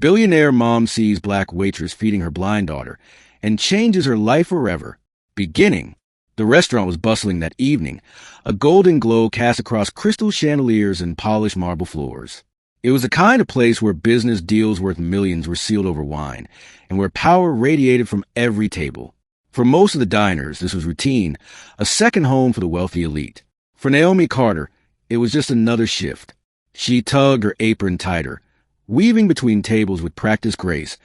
Billionaire mom sees black waitress feeding her blind daughter and changes her life forever. Beginning. The restaurant was bustling that evening, a golden glow cast across crystal chandeliers and polished marble floors. It was the kind of place where business deals worth millions were sealed over wine, and where power radiated from every table. For most of the diners, this was routine, a second home for the wealthy elite. For Naomi Carter, it was just another shift. She tugged her apron tighter, weaving between tables with practiced grace,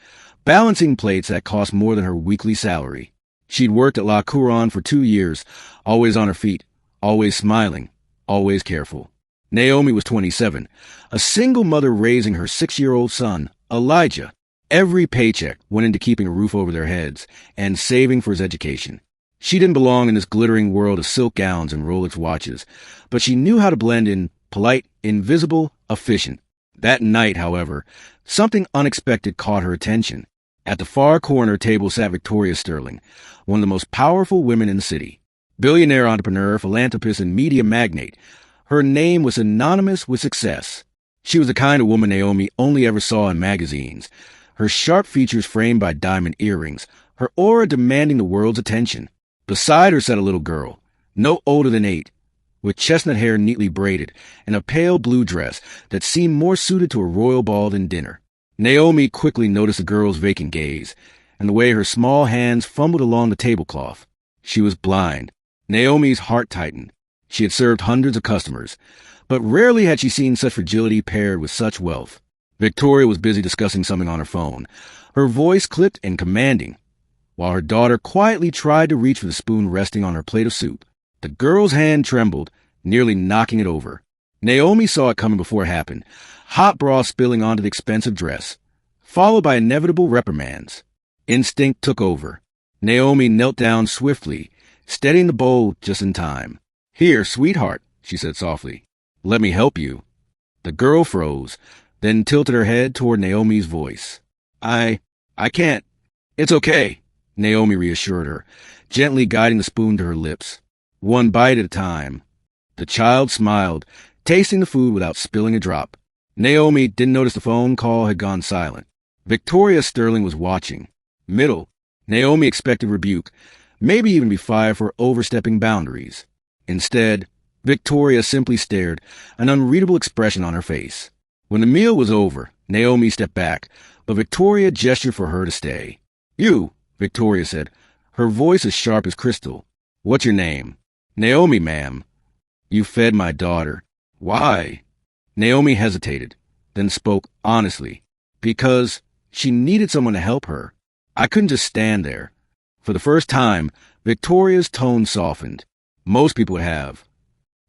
balancing plates that cost more than her weekly salary. She'd worked at La Couronne for 2 years, always on her feet, always smiling, always careful. Naomi was 27, a single mother raising her 6-year-old son, Elijah. Every paycheck went into keeping a roof over their heads and saving for his education. She didn't belong in this glittering world of silk gowns and Rolex watches, but she knew how to blend in, polite, invisible, efficient. That night, however, something unexpected caught her attention. At the far corner table sat Victoria Sterling, one of the most powerful women in the city. Billionaire entrepreneur, philanthropist, and media magnate, her name was synonymous with success. She was the kind of woman Naomi only ever saw in magazines, her sharp features framed by diamond earrings, her aura demanding the world's attention. Beside her sat a little girl, no older than 8, with chestnut hair neatly braided and a pale blue dress that seemed more suited to a royal ball than dinner. Naomi quickly noticed the girl's vacant gaze and the way her small hands fumbled along the tablecloth. She was blind. Naomi's heart tightened. She had served hundreds of customers, but rarely had she seen such fragility paired with such wealth. Victoria was busy discussing something on her phone, her voice clipped and commanding, while her daughter quietly tried to reach for the spoon resting on her plate of soup. The girl's hand trembled, nearly knocking it over. Naomi saw it coming before it happened, hot broth spilling onto the expensive dress, followed by inevitable reprimands. Instinct took over. Naomi knelt down swiftly, steadying the bowl just in time. "Here, sweetheart," she said softly. "Let me help you." The girl froze, then tilted her head toward Naomi's voice. I can't. It's okay," Naomi reassured her, gently guiding the spoon to her lips. One bite at a time. The child smiled, tasting the food without spilling a drop. Naomi didn't notice the phone call had gone silent. Victoria Sterling was watching. Middle. Naomi expected rebuke, maybe even be fired for overstepping boundaries. Instead, Victoria simply stared, an unreadable expression on her face. When the meal was over, Naomi stepped back, but Victoria gestured for her to stay. "You," Victoria said, her voice as sharp as crystal. "What's your name?" "Naomi, ma'am." "You fed my daughter." "Why?" Naomi hesitated, then spoke honestly. "Because she needed someone to help her. I couldn't just stand there." For the first time, Victoria's tone softened. Most people would have.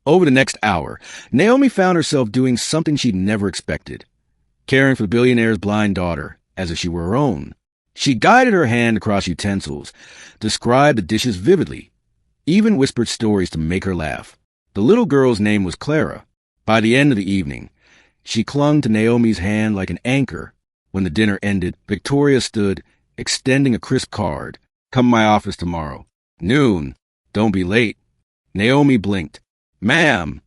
Over the next hour, Naomi found herself doing something she'd never expected, caring for the billionaire's blind daughter as if she were her own. She guided her hand across utensils, described the dishes vividly, even whispered stories to make her laugh. The little girl's name was Clara. By the end of the evening, she clung to Naomi's hand like an anchor. When the dinner ended, Victoria stood, extending a crisp card. "Come to my office tomorrow. Noon. Don't be late." Naomi blinked. "Ma'am."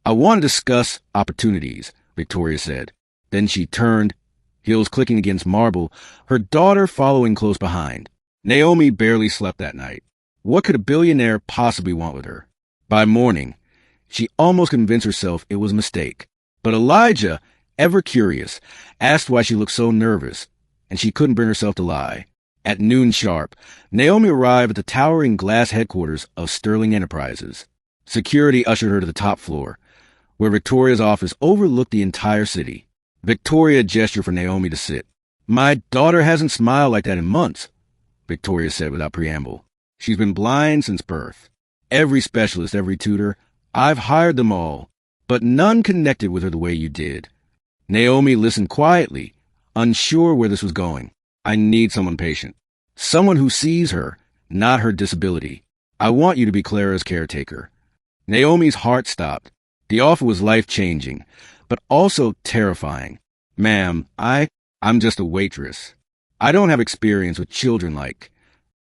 "I want to discuss opportunities," Victoria said. Then she turned, heels clicking against marble, her daughter following close behind. Naomi barely slept that night. What could a billionaire possibly want with her? By morning, she almost convinced herself it was a mistake. But Elijah, ever curious, asked why she looked so nervous, and she couldn't bring herself to lie. At noon sharp, Naomi arrived at the towering glass headquarters of Sterling Enterprises. Security ushered her to the top floor, where Victoria's office overlooked the entire city. Victoria gestured for Naomi to sit. "My daughter hasn't smiled like that in months," Victoria said without preamble. "She's been blind since birth. Every specialist, every tutor, I've hired them all, but none connected with her the way you did." Naomi listened quietly, unsure where this was going. "I need someone patient. Someone who sees her, not her disability. I want you to be Clara's caretaker." Naomi's heart stopped. The offer was life-changing, but also terrifying. "Ma'am, I'm just a waitress. I don't have experience with children like—"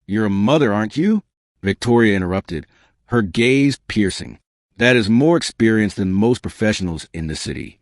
"You're a mother, aren't you?" Victoria interrupted, her gaze piercing. "That is more experience than most professionals in the city."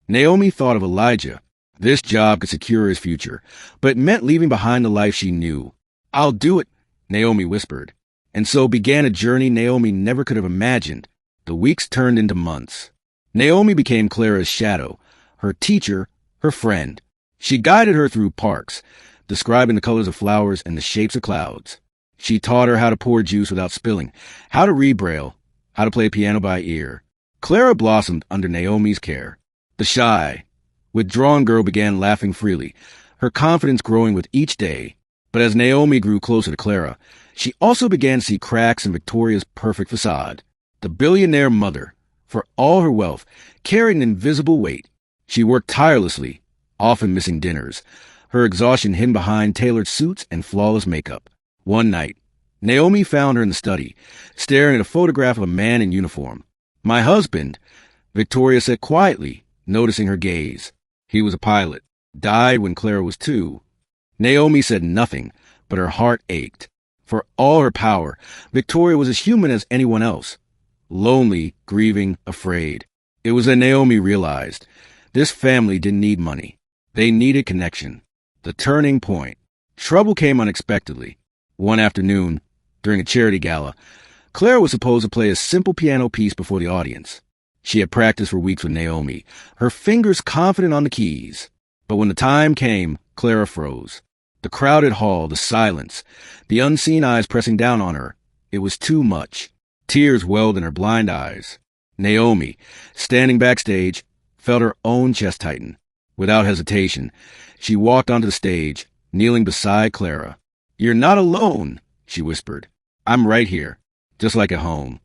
Naomi thought of Elijah, This job could secure his future, but it meant leaving behind the life she knew. "I'll do it," Naomi whispered. And so began a journey Naomi never could have imagined. The weeks turned into months. Naomi became Clara's shadow, her teacher, her friend. She guided her through parks, describing the colors of flowers and the shapes of clouds. She taught her how to pour juice without spilling, how to read Braille, how to play piano by ear. Clara blossomed under Naomi's care. The shy, withdrawn girl began laughing freely, her confidence growing with each day. But as Naomi grew closer to Clara, she also began to see cracks in Victoria's perfect facade. The billionaire mother, for all her wealth, carried an invisible weight. She worked tirelessly, often missing dinners, her exhaustion hidden behind tailored suits and flawless makeup. One night, Naomi found her in the study, staring at a photograph of a man in uniform. "My husband," Victoria said quietly, noticing her gaze. "He was a pilot. Died when Clara was 2. Naomi said nothing, but her heart ached. For all her power, Victoria was as human as anyone else. Lonely, grieving, afraid. It was then Naomi realized this family didn't need money. They needed connection. The turning point. Trouble came unexpectedly. One afternoon, during a charity gala, Clara was supposed to play a simple piano piece before the audience. She had practiced for weeks with Naomi, her fingers confident on the keys. But when the time came, Clara froze. The crowded hall, the silence, the unseen eyes pressing down on her. It was too much. Tears welled in her blind eyes. Naomi, standing backstage, felt her own chest tighten. Without hesitation, she walked onto the stage, kneeling beside Clara. "You're not alone," she whispered. "I'm right here, just like at home."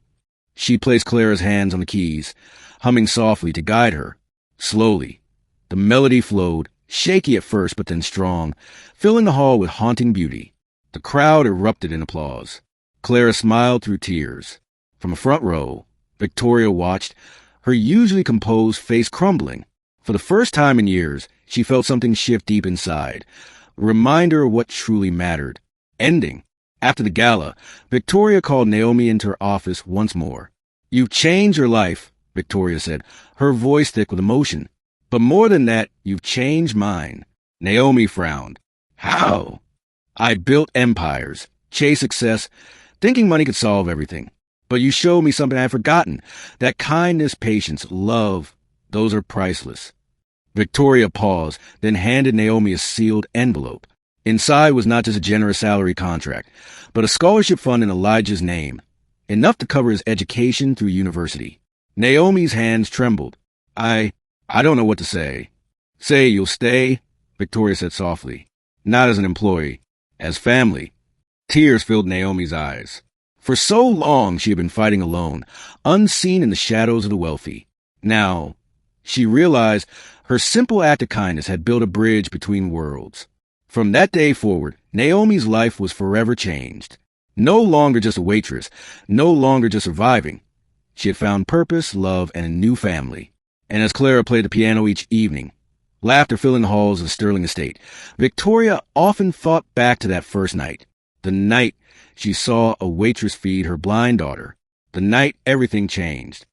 She placed Clara's hands on the keys, humming softly to guide her. Slowly, the melody flowed, shaky at first but then strong, filling the hall with haunting beauty. The crowd erupted in applause. Clara smiled through tears. From a front row, Victoria watched, her usually composed face crumbling. For the first time in years, she felt something shift deep inside, a reminder of what truly mattered. Ending. After the gala, Victoria called Naomi into her office once more. "You've changed your life," Victoria said, her voice thick with emotion. "But more than that, you've changed mine." Naomi frowned. "How?" "I built empires, chased success, thinking money could solve everything. But you showed me something I had forgotten. That kindness, patience, love, those are priceless." Victoria paused, then handed Naomi a sealed envelope. Inside was not just a generous salary contract, but a scholarship fund in Elijah's name, enough to cover his education through university. Naomi's hands trembled. I don't know what to say." "Say you'll stay," Victoria said softly. "Not as an employee, as family." Tears filled Naomi's eyes. For so long she had been fighting alone, unseen in the shadows of the wealthy. Now, she realized her simple act of kindness had built a bridge between worlds. From that day forward, Naomi's life was forever changed. No longer just a waitress, no longer just surviving. She had found purpose, love, and a new family. And as Clara played the piano each evening, laughter filling the halls of the Sterling estate, Victoria often thought back to that first night. The night she saw a waitress feed her blind daughter. The night everything changed.